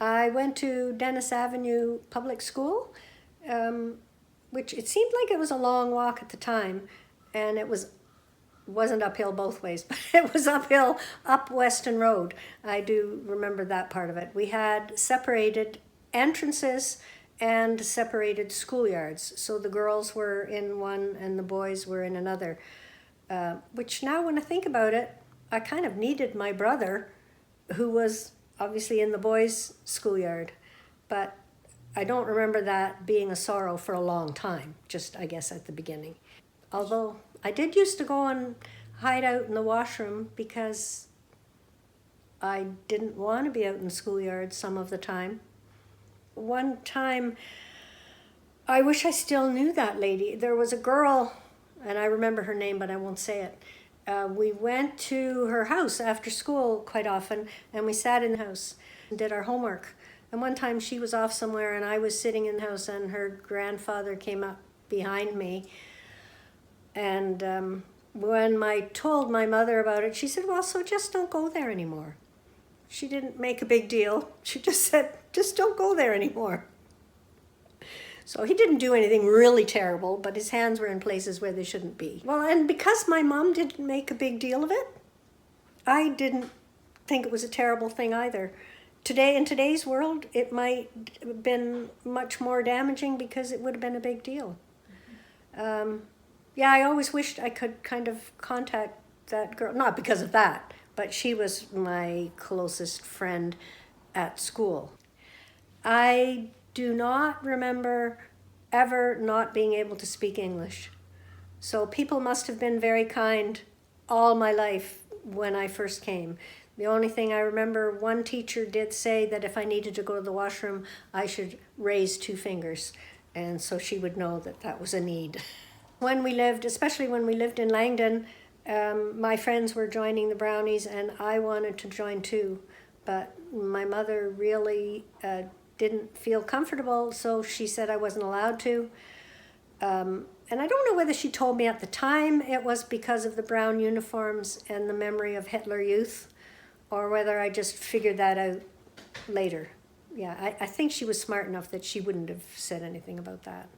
I went to Dennis Avenue Public School, which it seemed like it was a long walk at the time, and wasn't uphill both ways, but it was uphill up Weston Road. I do remember that part of it. We had separated entrances and separated schoolyards. So the girls were in one and the boys were in another, which now when I think about it, I kind of needed my brother, who was obviously in the boys' schoolyard. But I don't remember that being a sorrow for a long time, just I guess at the beginning. Although I did used to go and hide out in the washroom because I didn't want to be out in the schoolyard some of the time. One time, I wish I still knew that lady. There was a girl, and I remember her name, but I won't say it. We went to her house after school quite often, and we sat in the house and did our homework. And one time she was off somewhere, and I was sitting in the house, and her grandfather came up behind me. And when I told my mother about it, she said, well, so just don't go there anymore. She didn't make a big deal. She just said, just don't go there anymore. So he didn't do anything really terrible, but his hands were in places where they shouldn't be. Well, and because my mom didn't make a big deal of it, I didn't think it was a terrible thing either. Today, in today's world, it might have been much more damaging because it would have been a big deal. Yeah, I always wished I could kind of contact that girl, not because of that, but she was my closest friend at school. I do not remember ever not being able to speak English. So people must have been very kind all my life when I first came. The only thing I remember, one teacher did say that if I needed to go to the washroom, I should raise 2 fingers. And so she would know that that was a need. When we lived, especially when we lived in Langdon, my friends were joining the Brownies and I wanted to join too. But my mother really didn't feel comfortable, so she said I wasn't allowed to. And I don't know whether she told me at the time it was because of the brown uniforms and the memory of Hitler Youth, or whether I just figured that out later. Yeah, I think she was smart enough that she wouldn't have said anything about that.